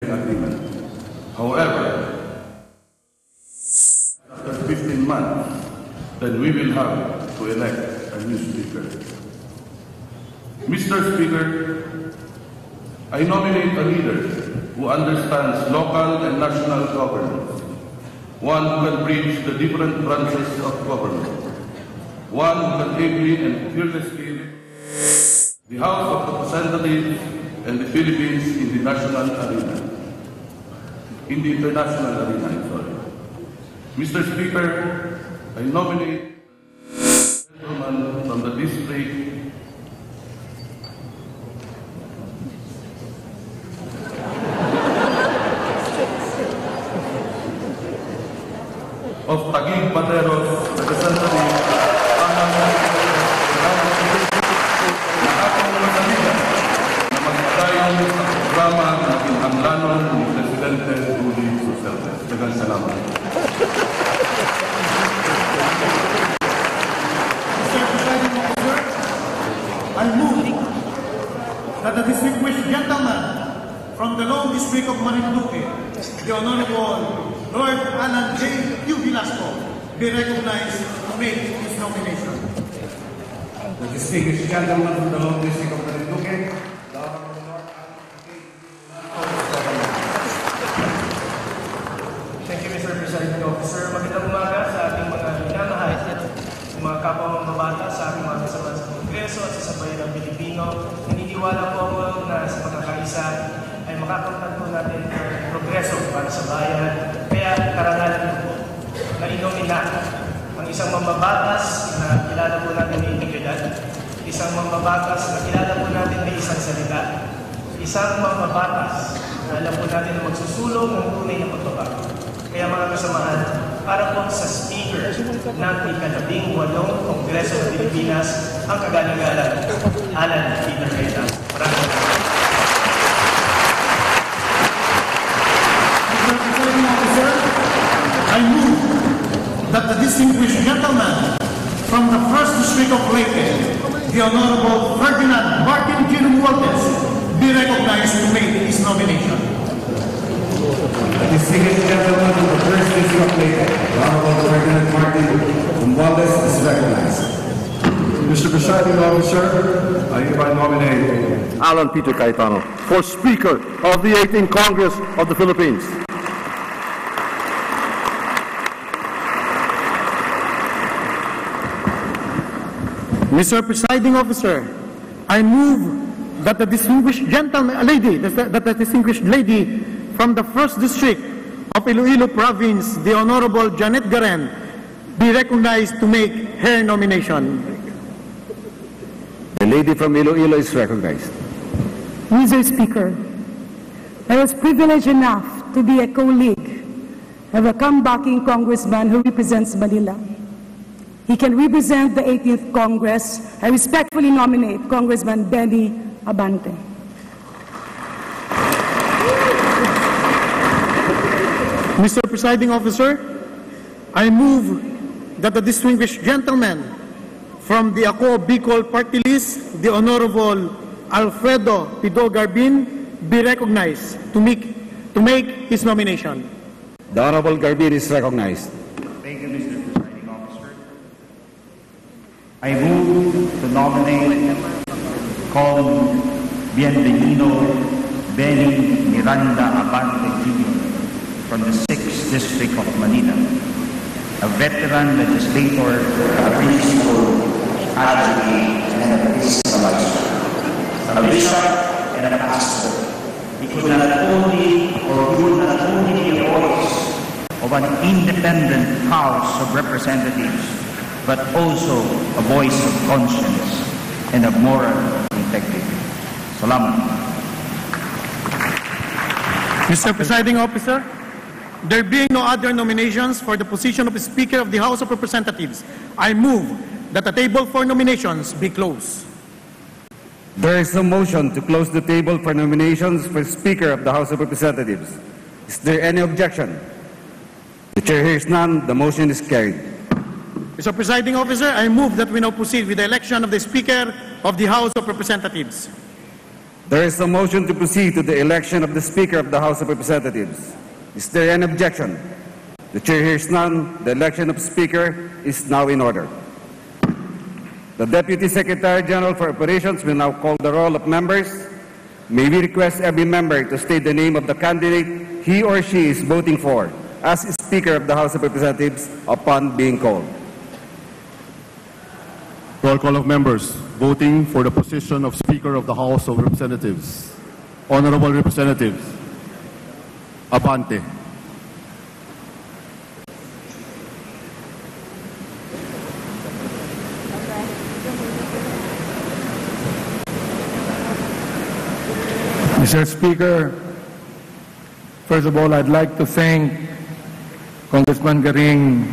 agreement. However, after 15 months, then we will have to elect a new speaker. Mr. Speaker, I nominate a leader who understands local and national governance, one who can bridge the different branches of government, one who can ably and fearlessly lead the House of Representatives and the Philippines in the national arena. In the international arena, I'm sorry. Mr. Speaker, I nominate a gentleman from the district of Taguig Pateros, representative na magpadayon sa programa ng kinahanglanon ni Presidente Rudy Duterte. Daghang salamat. Mr. Presiding Officer, I move that the distinguished gentleman from the Long District of Marinduque, the Honorable Lord Alan J. Q. Velasco, be recognized to make his nomination. The distinguished gentleman from the Long District of Marinduque, the Honorable Lord Alan J. Velasco. Thank you, Mr. Presiding Officer. Magandang umaga sa ating mga minamahal, mga kapwa mamabata sa ating mga kasama sa Kongreso at sa bayan ng Pilipino. Naniniwala po ako na sa pagkakaisa ay makakapagtanto natin ang progreso para sa bayan. Kaya karangalan po na inomina ang isang mambabatas na kilala po natin ng integridad, isang mambabatas na kilala po natin ng isang salita, isang mambabatas na alam po natin na magsusulong ng tunay na pagbabago. Kaya mga kasamahan, para po sa Speaker ng ika-18 Kongreso ng Pilipinas, ang kagalang-galang Alan Peter Cayetano. Maraming salamat. Mr. Presiding Officer, I move that the distinguished gentleman from the 1st District of Leyte, the Honorable Ferdinand Martin G. Romualdez, be recognized to make his nomination. The distinguished gentleman from the 1st District of Leyte, the Honorable Ferdinand Martin Romualdez is recognized. Mr. Presiding Officer, I hereby nominate Alan Peter Cayetano for Speaker of the 18th Congress of the Philippines. Mr. Presiding Officer, I move that the distinguished distinguished lady from the 1st District of Iloilo Province, the Honorable Janet Garen, be recognized to make her nomination. The lady from Iloilo is recognized. Mr. Speaker, I was privileged enough to be a colleague of a comebacking congressman who represents Manila. He can represent the 18th Congress. I respectfully nominate Congressman Benny Abante. Mr. Presiding Officer, I move that the distinguished gentleman from the Ako Bicol Party List, the Honorable Alfredo Pido Garbin, be recognized to make his nomination. The Honorable Garbin is recognized. Thank you, Mr. Presiding Officer. I move to nominate Con Bienvenido Benny Miranda Abante Jr. from the 6th District of Manila, a veteran legislator, a principal, advocate, and a fiscalizer, a bishop and a pastor. He could not only be a voice of an independent House of Representatives, but also a voice of conscience and of moral integrity. Salamat. Mr. Presiding Officer, there being no other nominations for the position of Speaker of the House of Representatives, I move that the table for nominations be closed. There is a motion to close the table for nominations for Speaker of the House of Representatives. Is there any objection? The Chair hears none. The motion is carried. Mr. Presiding Officer, I move that we now proceed with the election of the Speaker of the House of Representatives. There is a motion to proceed to the election of the Speaker of the House of Representatives. Is there any objection? The Chair hears none. The election of Speaker is now in order. The Deputy Secretary General for Operations will now call the roll of members. May we request every member to state the name of the candidate he or she is voting for as Speaker of the House of Representatives upon being called. Roll call of members voting for the position of Speaker of the House of Representatives. Honorable Representatives, Abante. Mr. Speaker, first of all, I'd like to thank Congressman Garing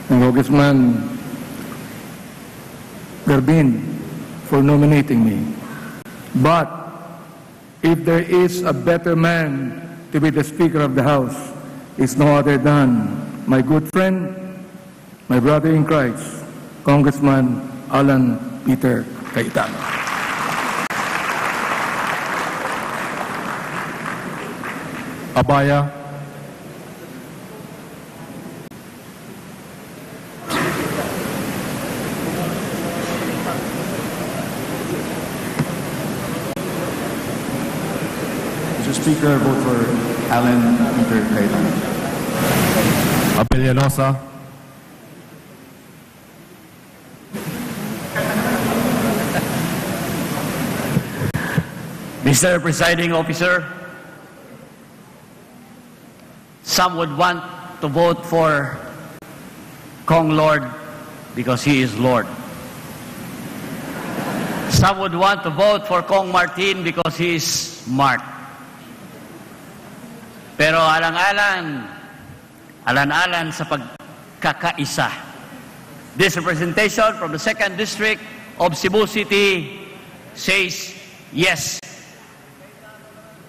and Congressman Garbin for nominating me. But if there is a better man to be the Speaker of the House, it's no other than my good friend, my brother in Christ, Congressman Alan Peter Cayetano. Abaya. Mr. Speaker, I vote for Alan Peter Cayetano. Abellanosa. Mr. Presiding Officer, some would want to vote for Kong Lord because he is Lord. Some would want to vote for Kong Martin because he is Mart. Pero alan-alan sa pagkakaisa. This representation from the 2nd District of Cebu City says yes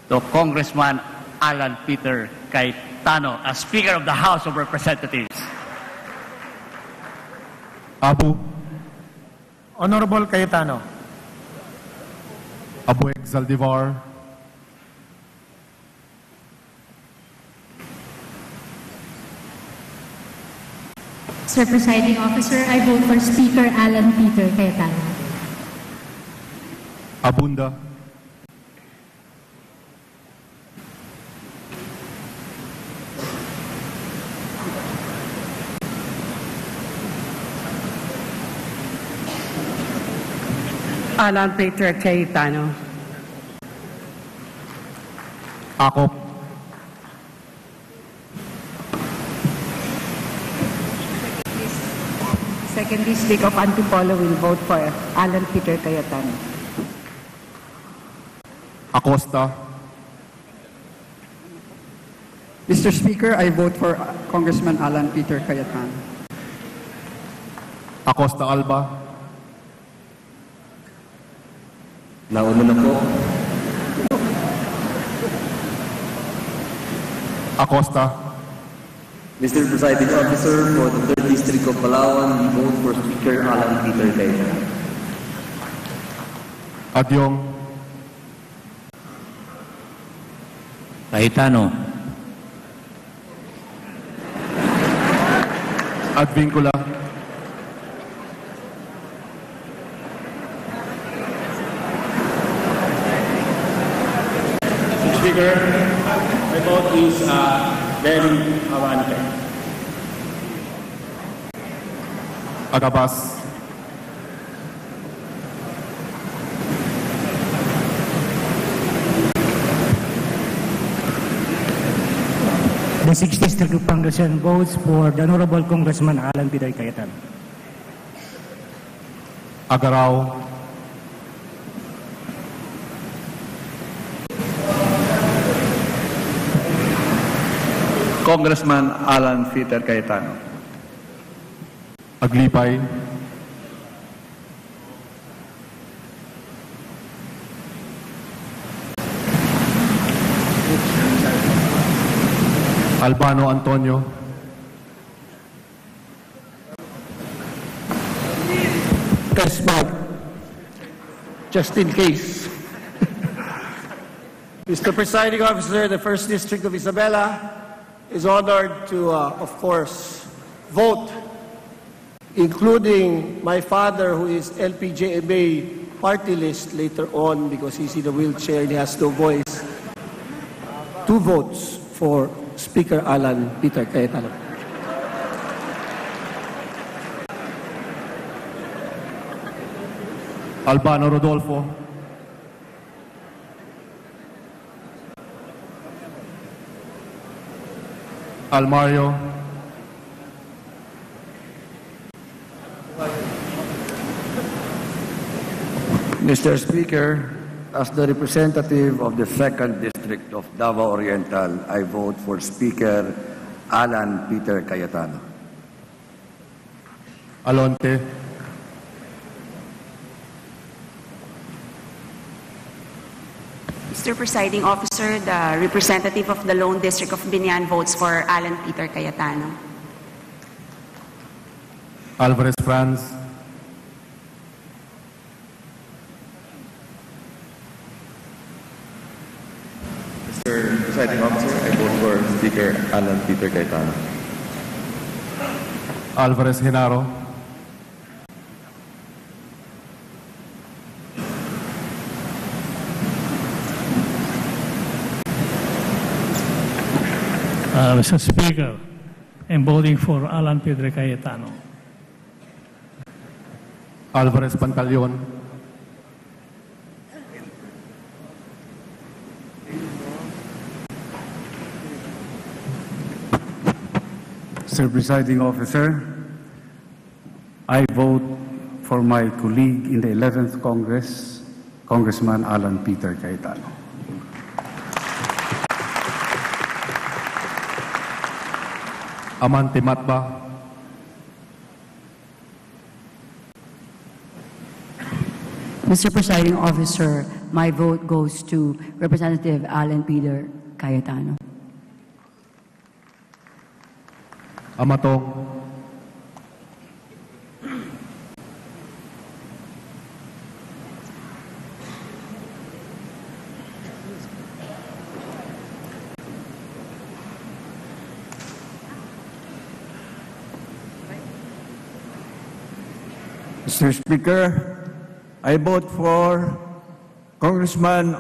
to Congressman Alan Peter Cayetano as Speaker of the House of Representatives. Abu. Honorable Cayetano. Abueg Zaldivar. Sir Presiding Officer, I vote for Speaker Alan Peter Cayetano. Abunda. Alan Peter Cayetano. Akop. Second District of Antipolo will vote for Alan Peter Cayetano. Acosta. Mr. Speaker, I vote for Congressman Alan Peter Cayetano. Acosta Alba. Nauna na po. Acosta. Mr. Presiding Officer, for the 3rd District of Palawan, we vote for Speaker Alan Peter Cayetano. Adyong. Cayetano. Advincula. Speaker, my vote is Benny Abante. Agabas. The 6th District of Pangasinan votes for the Honorable Congressman Alan Peter Cayetano. Agaraw. Congressman Alan Peter Cayetano. Aglipay. Albano Antonio. Test vote. Just in case. Mr. Presiding Officer, the 1st District of Isabela is honored to, of course, vote, including my father, who is LPJMA party list later on because he's in a wheelchair and he has no voice, 2 votes for Speaker Alan Peter Cayetano. Albano Rodolfo. Almario. Mr. Speaker, as the representative of the 2nd District of Davao Oriental, I vote for Speaker Alan Peter Cayetano. Alonte. Mr. Presiding Officer, the representative of the Lone District of Binian votes for Alan Peter Cayetano. Alvarez Franz. Mr. Presiding Officer, I vote for Speaker Alan Peter Cayetano. Alvarez Genaro. Mr. Speaker, I'm voting for Alan Peter Cayetano. Alvarez Pantaleon. Mr. Presiding Officer, I vote for my colleague in the 11th Congress, Congressman Alan Peter Cayetano. Amante Matba. Mr. Presiding Officer, my vote goes to Representative Alan Peter Cayetano. Amatong. Mr. Speaker, I vote for Congressman